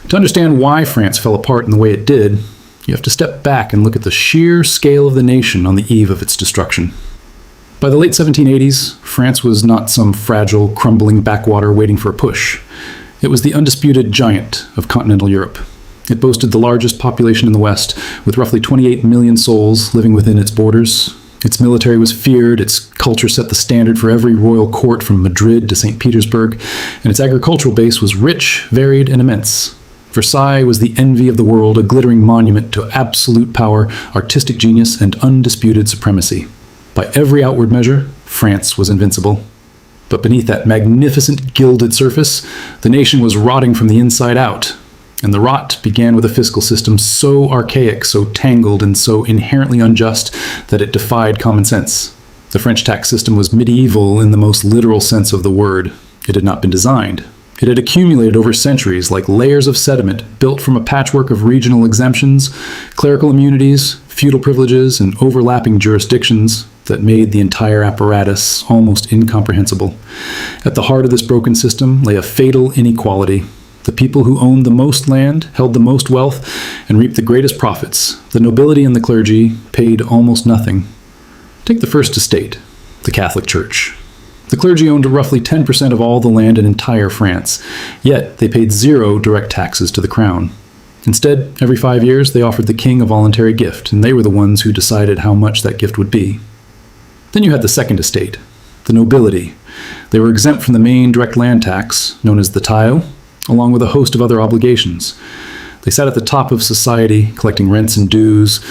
To understand why France fell apart in the way it did, you have to step back and look at the sheer scale of the nation on the eve of its destruction. By the late 1780s, France was not some fragile, crumbling backwater waiting for a push. It was the undisputed giant of continental Europe. It boasted the largest population in the West, with roughly 28 million souls living within its borders. Its military was feared, its culture set the standard for every royal court from Madrid to St. Petersburg, and its agricultural base was rich, varied, and immense. Versailles was the envy of the world, a glittering monument to absolute power, artistic genius, and undisputed supremacy. By every outward measure, France was invincible. But beneath that magnificent gilded surface, the nation was rotting from the inside out. And the rot began with a fiscal system so archaic, so tangled, and so inherently unjust that it defied common sense. The French tax system was medieval in the most literal sense of the word. It had not been designed. It had accumulated over centuries like layers of sediment built from a patchwork of regional exemptions, clerical immunities, feudal privileges, and overlapping jurisdictions that made the entire apparatus almost incomprehensible. At the heart of this broken system lay a fatal inequality. The people who owned the most land, held the most wealth, and reaped the greatest profits. The nobility and the clergy paid almost nothing. Take the first estate, the Catholic Church. The clergy owned roughly 10% of all the land in entire France, yet they paid zero direct taxes to the crown. Instead, every 5 years, they offered the king a voluntary gift, and they were the ones who decided how much that gift would be. Then you had the second estate, the nobility. They were exempt from the main direct land tax, known as the taille, along with a host of other obligations. They sat at the top of society, collecting rents and dues,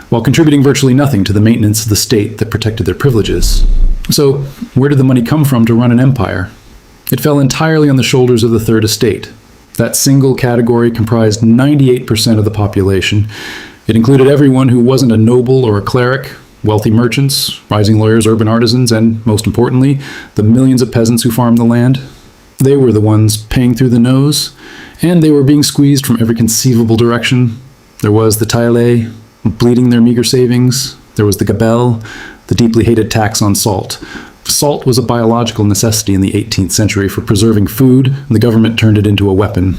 while contributing virtually nothing to the maintenance of the state that protected their privileges. So, where did the money come from to run an empire? It fell entirely on the shoulders of the third estate. That single category comprised 98% of the population. It included everyone who wasn't a noble or a cleric, wealthy merchants, rising lawyers, urban artisans, and, most importantly, the millions of peasants who farmed the land. They were the ones paying through the nose, and they were being squeezed from every conceivable direction. There was the taille, bleeding their meager savings. There was the gabelle, the deeply hated tax on salt. Salt was a biological necessity in the 18th century for preserving food, and the government turned it into a weapon.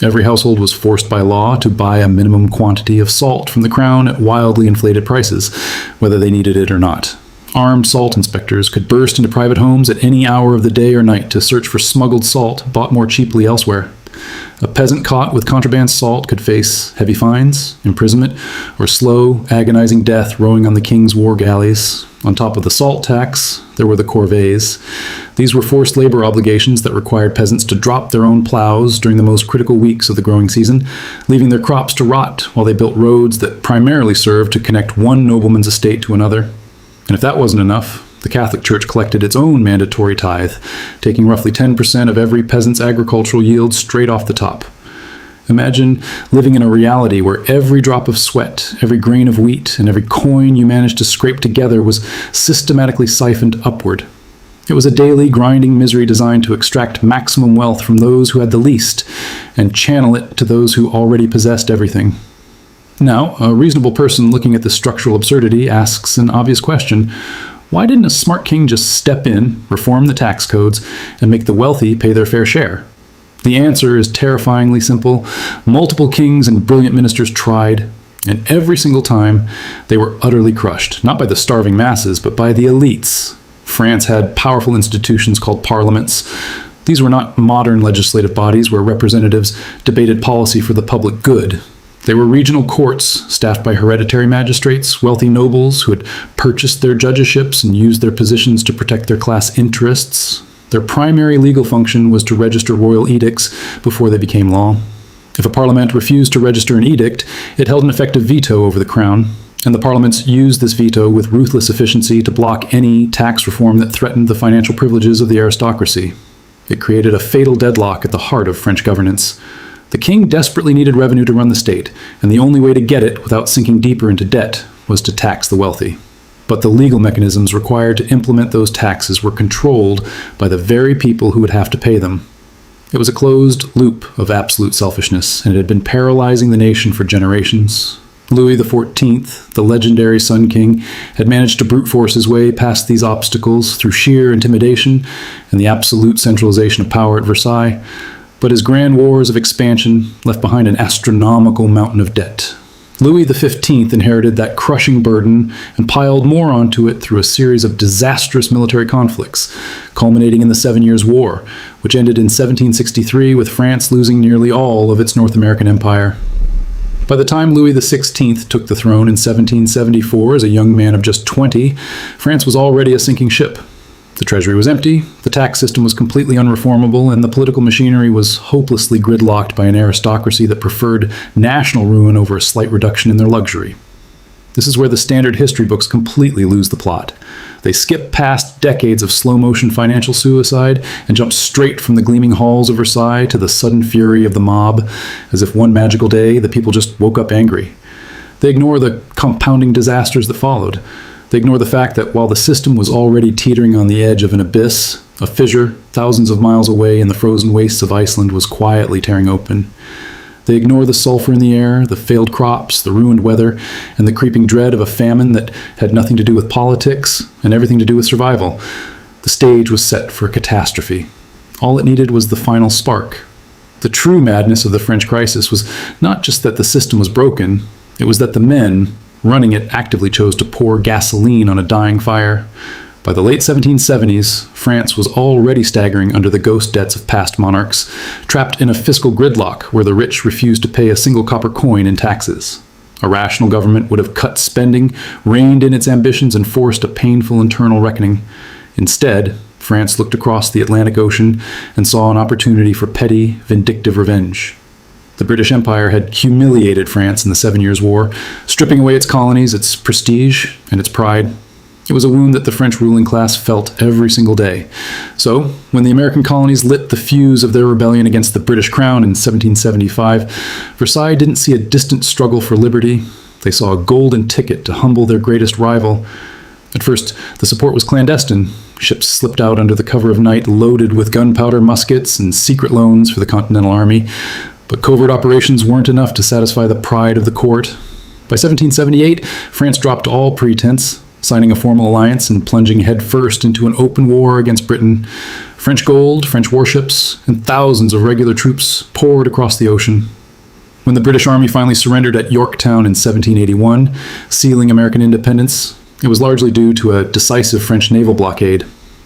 Every household was forced by law to buy a minimum quantity of salt from the crown at wildly inflated prices, whether they needed it or not. Armed salt inspectors could burst into private homes at any hour of the day or night to search for smuggled salt bought more cheaply elsewhere. A peasant caught with contraband salt could face heavy fines, imprisonment, or slow, agonizing death rowing on the king's war galleys. On top of the salt tax, there were the corvées. These were forced labor obligations that required peasants to drop their own plows during the most critical weeks of the growing season, leaving their crops to rot while they built roads that primarily served to connect one nobleman's estate to another. And if that wasn't enough, the Catholic Church collected its own mandatory tithe, taking roughly 10% of every peasant's agricultural yield straight off the top. Imagine living in a reality where every drop of sweat, every grain of wheat, and every coin you managed to scrape together was systematically siphoned upward. It was a daily grinding misery designed to extract maximum wealth from those who had the least and channel it to those who already possessed everything. Now, a reasonable person looking at this structural absurdity asks an obvious question. Why didn't a smart king just step in, reform the tax codes, and make the wealthy pay their fair share? The answer is terrifyingly simple. Multiple kings and brilliant ministers tried, and every single time they were utterly crushed, not by the starving masses, but by the elites. France had powerful institutions called parliaments. These were not modern legislative bodies where representatives debated policy for the public good. They were regional courts, staffed by hereditary magistrates, wealthy nobles who had purchased their judgeships and used their positions to protect their class interests. Their primary legal function was to register royal edicts before they became law. If a parliament refused to register an edict, it held an effective veto over the crown, and the parliaments used this veto with ruthless efficiency to block any tax reform that threatened the financial privileges of the aristocracy. It created a fatal deadlock at the heart of French governance. The king desperately needed revenue to run the state, and the only way to get it without sinking deeper into debt was to tax the wealthy. But the legal mechanisms required to implement those taxes were controlled by the very people who would have to pay them. It was a closed loop of absolute selfishness, and it had been paralyzing the nation for generations. Louis XIV, the legendary Sun King, had managed to brute force his way past these obstacles through sheer intimidation and the absolute centralization of power at Versailles. but his grand wars of expansion left behind an astronomical mountain of debt. Louis XV inherited that crushing burden and piled more onto it through a series of disastrous military conflicts, culminating in the 7 Years' War, which ended in 1763 with France losing nearly all of its North American empire. By the time Louis XVI took the throne in 1774 as a young man of just 20, France was already a sinking ship. The treasury was empty, the tax system was completely unreformable, and the political machinery was hopelessly gridlocked by an aristocracy that preferred national ruin over a slight reduction in their luxury. This is where the standard history books completely lose the plot. They skip past decades of slow-motion financial suicide and jump straight from the gleaming halls of Versailles to the sudden fury of the mob, as if one magical day the people just woke up angry. They ignore the compounding disasters that followed. They ignore the fact that while the system was already teetering on the edge of an abyss, a fissure thousands of miles away in the frozen wastes of Iceland was quietly tearing open. They ignore the sulfur in the air, the failed crops, the ruined weather, and the creeping dread of a famine that had nothing to do with politics and everything to do with survival. The stage was set for a catastrophe. All it needed was the final spark. The true madness of the French crisis was not just that the system was broken, it was that the men running it actively chose to pour gasoline on a dying fire. By the late 1770s, France was already staggering under the ghost debts of past monarchs, trapped in a fiscal gridlock where the rich refused to pay a single copper coin in taxes. A rational government would have cut spending, reined in its ambitions, and forced a painful internal reckoning. Instead, France looked across the Atlantic Ocean and saw an opportunity for petty, vindictive revenge. The British Empire had humiliated France in the 7 Years' War, stripping away its colonies, its prestige, and its pride. It was a wound that the French ruling class felt every single day. So, when the American colonies lit the fuse of their rebellion against the British Crown in 1775, Versailles didn't see a distant struggle for liberty. They saw a golden ticket to humble their greatest rival. At first, the support was clandestine. Ships slipped out under the cover of night, loaded with gunpowder, muskets, and secret loans for the Continental Army. But covert operations weren't enough to satisfy the pride of the court. By 1778, France dropped all pretense, signing a formal alliance and plunging headfirst into an open war against Britain. French gold, French warships, and thousands of regular troops poured across the ocean. When the British Army finally surrendered at Yorktown in 1781, sealing American independence, it was largely due to a decisive French naval blockade.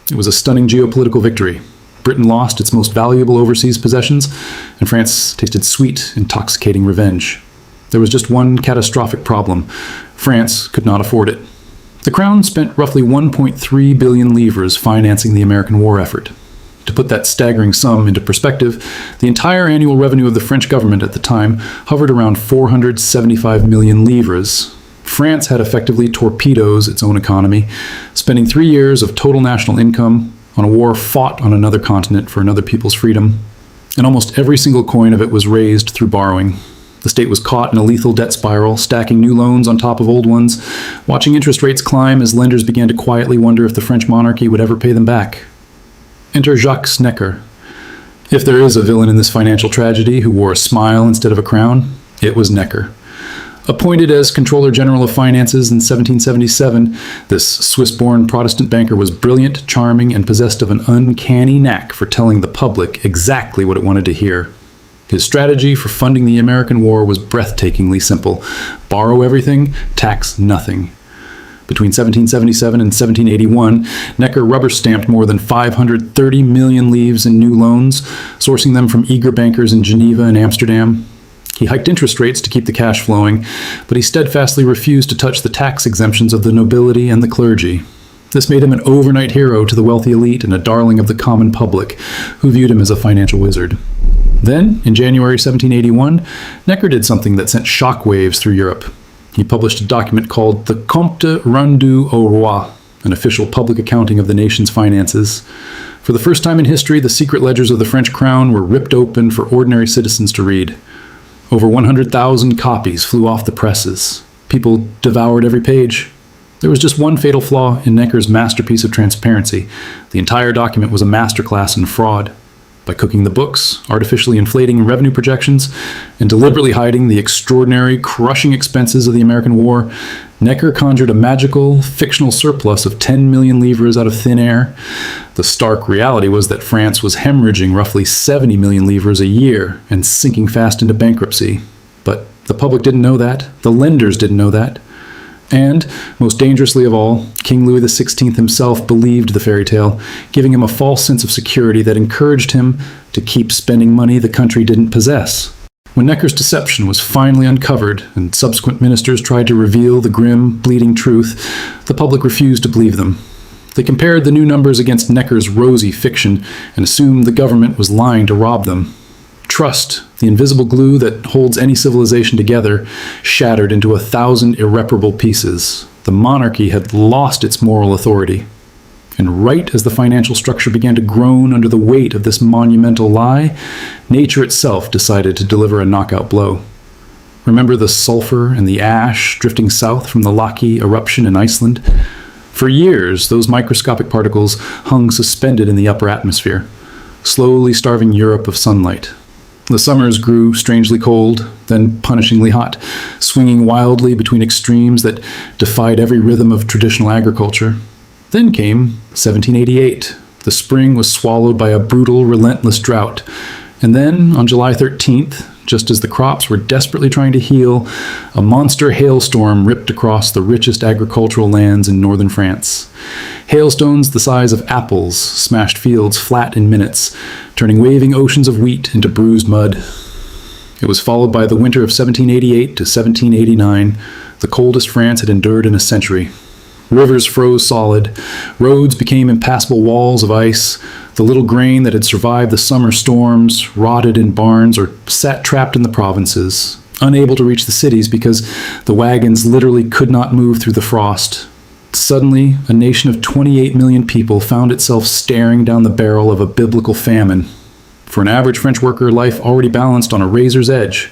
It was a stunning geopolitical victory. Britain lost its most valuable overseas possessions, and France tasted sweet, intoxicating revenge. There was just one catastrophic problem. France could not afford it. The Crown spent roughly 1.3 billion livres financing the American war effort. To put that staggering sum into perspective, the entire annual revenue of the French government at the time hovered around 475 million livres. France had effectively torpedoed its own economy, spending 3 years of total national income on a war fought on another continent for another people's freedom. And almost every single coin of it was raised through borrowing. The state was caught in a lethal debt spiral, stacking new loans on top of old ones, watching interest rates climb as lenders began to quietly wonder if the French monarchy would ever pay them back. Enter Jacques Necker. If there is a villain in this financial tragedy who wore a smile instead of a crown, it was Necker. Appointed as Controller General of Finances in 1777, this Swiss-born Protestant banker was brilliant, charming, and possessed of an uncanny knack for telling the public exactly what it wanted to hear. His strategy for funding the American war was breathtakingly simple. Borrow everything, tax nothing. Between 1777 and 1781, Necker rubber-stamped more than 530 million livres in new loans, sourcing them from eager bankers in Geneva and Amsterdam. He hiked interest rates to keep the cash flowing, but he steadfastly refused to touch the tax exemptions of the nobility and the clergy. This made him an overnight hero to the wealthy elite and a darling of the common public, who viewed him as a financial wizard. Then, in January 1781, Necker did something that sent shockwaves through Europe. He published a document called the Compte Rendu au Roi, an official public accounting of the nation's finances. For the first time in history, the secret ledgers of the French crown were ripped open for ordinary citizens to read. Over 100,000 copies flew off the presses. People devoured every page. There was just one fatal flaw in Necker's masterpiece of transparency. The entire document was a masterclass in fraud. By cooking the books, artificially inflating revenue projections, and deliberately hiding the extraordinary, crushing expenses of the American War, Necker conjured a magical, fictional surplus of 10 million livres out of thin air. The stark reality was that France was hemorrhaging roughly 70 million livres a year and sinking fast into bankruptcy. But the public didn't know that. The lenders didn't know that. And, most dangerously of all, King Louis XVI himself believed the fairy tale, giving him a false sense of security that encouraged him to keep spending money the country didn't possess. When Necker's deception was finally uncovered and subsequent ministers tried to reveal the grim, bleeding truth, the public refused to believe them. They compared the new numbers against Necker's rosy fiction and assumed the government was lying to rob them. Trust, the invisible glue that holds any civilization together, shattered into 1,000 irreparable pieces. The monarchy had lost its moral authority. And right as the financial structure began to groan under the weight of this monumental lie, nature itself decided to deliver a knockout blow. Remember the sulfur and the ash drifting south from the Laki eruption in Iceland? For years, those microscopic particles hung suspended in the upper atmosphere, slowly starving Europe of sunlight. The summers grew strangely cold, then punishingly hot, swinging wildly between extremes that defied every rhythm of traditional agriculture. Then came 1788. The spring was swallowed by a brutal, relentless drought. And then, on July 13th, just as the crops were desperately trying to heal, a monster hailstorm ripped across the richest agricultural lands in northern France. Hailstones the size of apples smashed fields flat in minutes, turning waving oceans of wheat into bruised mud. It was followed by the winter of 1788 to 1789, the coldest France had endured in a century. Rivers froze solid, roads became impassable walls of ice, the little grain that had survived the summer storms rotted in barns or sat trapped in the provinces, unable to reach the cities because the wagons literally could not move through the frost. Suddenly, a nation of 28 million people found itself staring down the barrel of a biblical famine. For an average French worker, life already balanced on a razor's edge.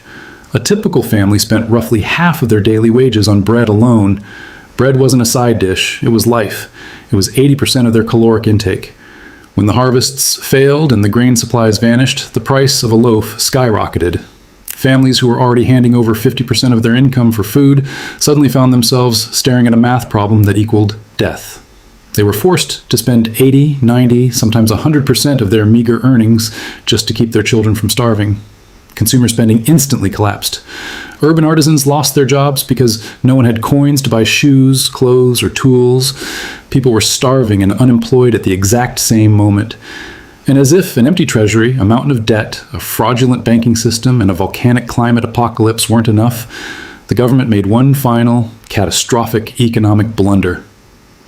A typical family spent roughly half of their daily wages on bread alone. Bread wasn't a side dish, it was life. It was 80% of their caloric intake. When the harvests failed and the grain supplies vanished, the price of a loaf skyrocketed. Families who were already handing over 50% of their income for food suddenly found themselves staring at a math problem that equaled death. They were forced to spend 80, 90, sometimes 100% of their meager earnings just to keep their children from starving. Consumer spending instantly collapsed. Urban artisans lost their jobs because no one had coins to buy shoes, clothes, or tools. People were starving and unemployed at the exact same moment. And as if an empty treasury, a mountain of debt, a fraudulent banking system, and a volcanic climate apocalypse weren't enough, the government made one final, catastrophic economic blunder.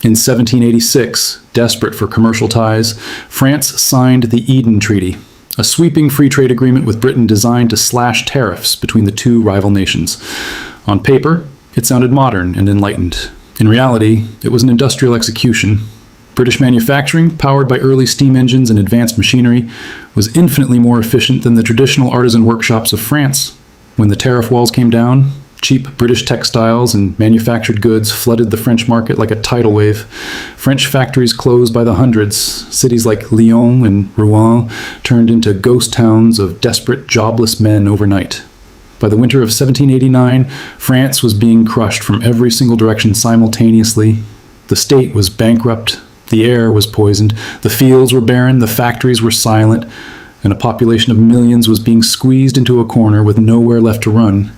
In 1786, desperate for commercial ties, France signed the Eden Treaty, a sweeping free trade agreement with Britain designed to slash tariffs between the two rival nations. On paper, it sounded modern and enlightened. In reality, it was an industrial execution. British manufacturing, powered by early steam engines and advanced machinery, was infinitely more efficient than the traditional artisan workshops of France. When the tariff walls came down, cheap British textiles and manufactured goods flooded the French market like a tidal wave. French factories closed by the hundreds. Cities like Lyon and Rouen turned into ghost towns of desperate, jobless men overnight. By the winter of 1789, France was being crushed from every single direction simultaneously. The state was bankrupt, the air was poisoned, the fields were barren, the factories were silent, and a population of millions was being squeezed into a corner with nowhere left to run.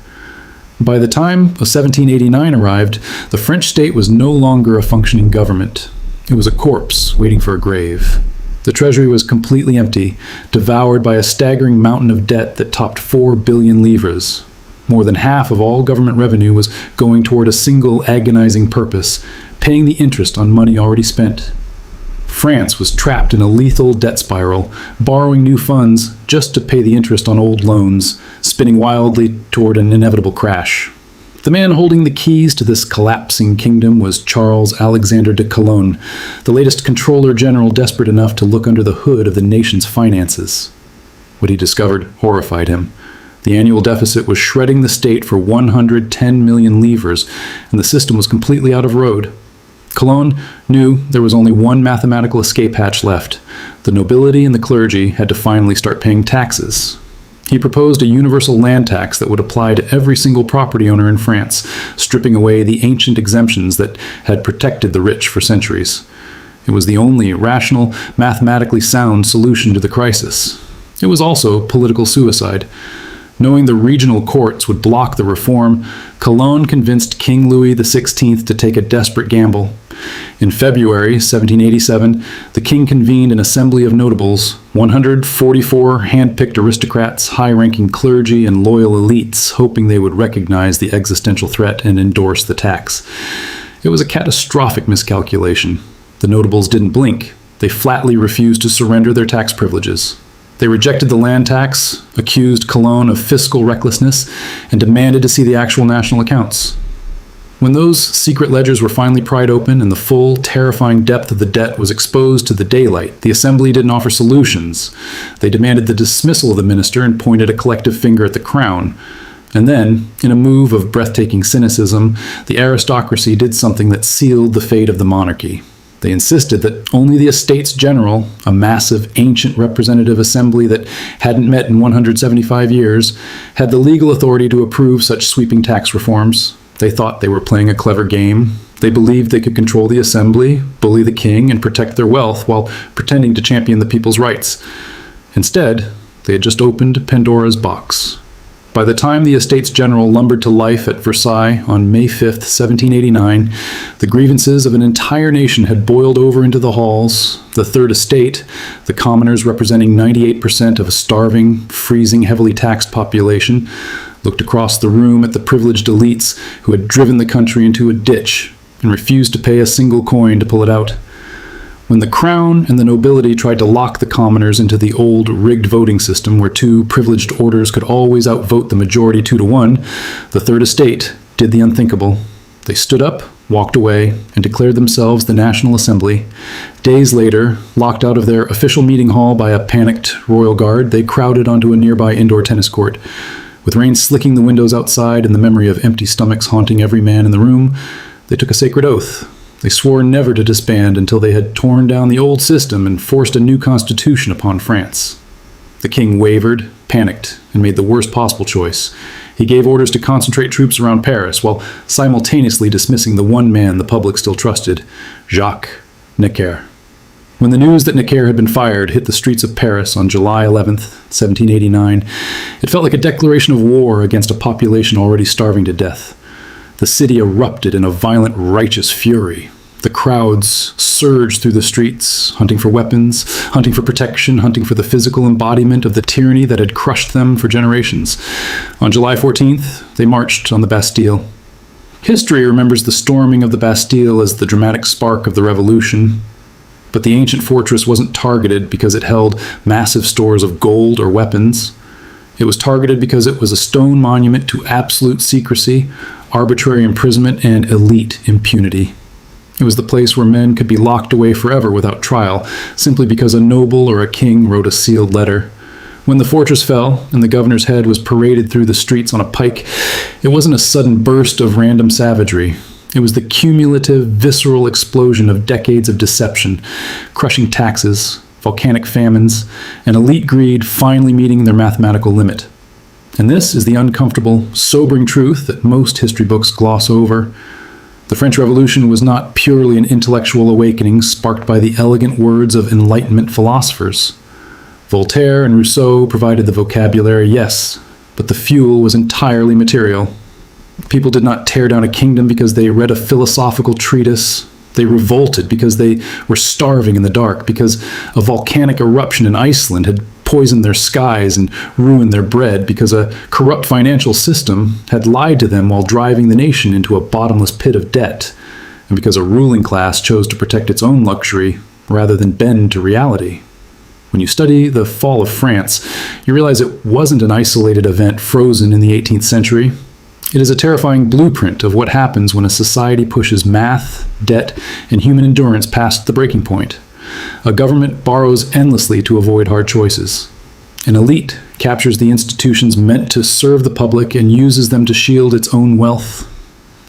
By the time of 1789 arrived, the French state was no longer a functioning government. It was a corpse waiting for a grave. The treasury was completely empty, devoured by a staggering mountain of debt that topped 4 billion livres. More than half of all government revenue was going toward a single agonizing purpose, paying the interest on money already spent. France was trapped in a lethal debt spiral, borrowing new funds just to pay the interest on old loans, spinning wildly toward an inevitable crash. The man holding the keys to this collapsing kingdom was Charles Alexander de Calonne, the latest controller general desperate enough to look under the hood of the nation's finances. What he discovered horrified him. The annual deficit was shredding the state for 110 million livres, and the system was completely out of road. Cologne knew there was only one mathematical escape hatch left. The nobility and the clergy had to finally start paying taxes. He proposed a universal land tax that would apply to every single property owner in France, stripping away the ancient exemptions that had protected the rich for centuries. It was the only rational, mathematically sound solution to the crisis. It was also political suicide. Knowing the regional courts would block the reform, Cologne convinced King Louis XVI to take a desperate gamble. In February 1787, the king convened an assembly of notables, 144 hand-picked aristocrats, high-ranking clergy, and loyal elites, hoping they would recognize the existential threat and endorse the tax. It was a catastrophic miscalculation. The notables didn't blink. They flatly refused to surrender their tax privileges. They rejected the land tax, accused Cologne of fiscal recklessness, and demanded to see the actual national accounts. When those secret ledgers were finally pried open and the full, terrifying depth of the debt was exposed to the daylight, the assembly didn't offer solutions. They demanded the dismissal of the minister and pointed a collective finger at the crown. And then, in a move of breathtaking cynicism, the aristocracy did something that sealed the fate of the monarchy. They insisted that only the Estates General, a massive, ancient representative assembly that hadn't met in 175 years, had the legal authority to approve such sweeping tax reforms. They thought they were playing a clever game. They believed they could control the assembly, bully the king, and protect their wealth while pretending to champion the people's rights. Instead, they had just opened Pandora's box. By the time the Estates General lumbered to life at Versailles on May 5, 1789, the grievances of an entire nation had boiled over into the halls. The Third Estate, the commoners representing 98% of a starving, freezing, heavily taxed population, looked across the room at the privileged elites who had driven the country into a ditch and refused to pay a single coin to pull it out. When the crown and the nobility tried to lock the commoners into the old rigged voting system where two privileged orders could always outvote the majority 2-1, the Third Estate did the unthinkable. They stood up, walked away, and declared themselves the National Assembly. Days later, locked out of their official meeting hall by a panicked royal guard, they crowded onto a nearby indoor tennis court. With rain slicking the windows outside and the memory of empty stomachs haunting every man in the room, they took a sacred oath. They swore never to disband until they had torn down the old system and forced a new constitution upon France. The king wavered, panicked, and made the worst possible choice. He gave orders to concentrate troops around Paris while simultaneously dismissing the one man the public still trusted, Jacques Necker. When the news that Necker had been fired hit the streets of Paris on July 11, 1789, it felt like a declaration of war against a population already starving to death. The city erupted in a violent, righteous fury. The crowds surged through the streets, hunting for weapons, hunting for protection, hunting for the physical embodiment of the tyranny that had crushed them for generations. On July 14th, they marched on the Bastille. History remembers the storming of the Bastille as the dramatic spark of the revolution. But the ancient fortress wasn't targeted because it held massive stores of gold or weapons. It was targeted because it was a stone monument to absolute secrecy, arbitrary imprisonment, and elite impunity. It was the place where men could be locked away forever without trial, simply because a noble or a king wrote a sealed letter. When the fortress fell and the governor's head was paraded through the streets on a pike, it wasn't a sudden burst of random savagery. It was the cumulative, visceral explosion of decades of deception, crushing taxes, volcanic famines, and elite greed finally meeting their mathematical limit. And this is the uncomfortable, sobering truth that most history books gloss over. The French Revolution was not purely an intellectual awakening sparked by the elegant words of Enlightenment philosophers. Voltaire and Rousseau provided the vocabulary, yes, but the fuel was entirely material. People did not tear down a kingdom because they read a philosophical treatise. They revolted because they were starving in the dark, because a volcanic eruption in Iceland had poisoned their skies and ruined their bread, because a corrupt financial system had lied to them while driving the nation into a bottomless pit of debt, and because a ruling class chose to protect its own luxury rather than bend to reality. When you study the fall of France, you realize it wasn't an isolated event frozen in the 18th century. It is a terrifying blueprint of what happens when a society pushes math, debt, and human endurance past the breaking point. A government borrows endlessly to avoid hard choices. An elite captures the institutions meant to serve the public and uses them to shield its own wealth.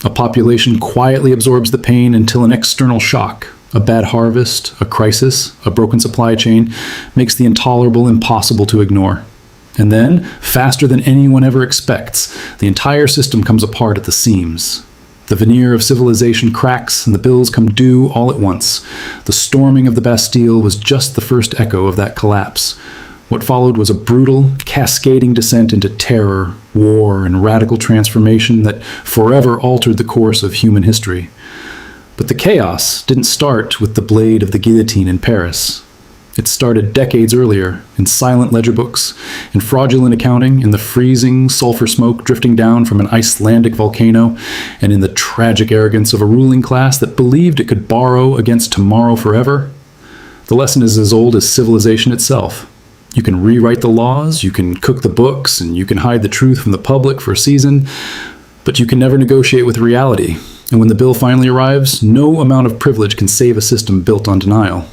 A population quietly absorbs the pain until an external shock, a bad harvest, a crisis, a broken supply chain, makes the intolerable impossible to ignore. And then, faster than anyone ever expects, the entire system comes apart at the seams. The veneer of civilization cracks and the bills come due all at once. The storming of the Bastille was just the first echo of that collapse. What followed was a brutal, cascading descent into terror, war, and radical transformation that forever altered the course of human history. But the chaos didn't start with the blade of the guillotine in Paris. It started decades earlier, in silent ledger books, in fraudulent accounting, in the freezing sulfur smoke drifting down from an Icelandic volcano, and in the tragic arrogance of a ruling class that believed it could borrow against tomorrow forever. The lesson is as old as civilization itself. You can rewrite the laws, you can cook the books, and you can hide the truth from the public for a season, but you can never negotiate with reality. And when the bill finally arrives, no amount of privilege can save a system built on denial.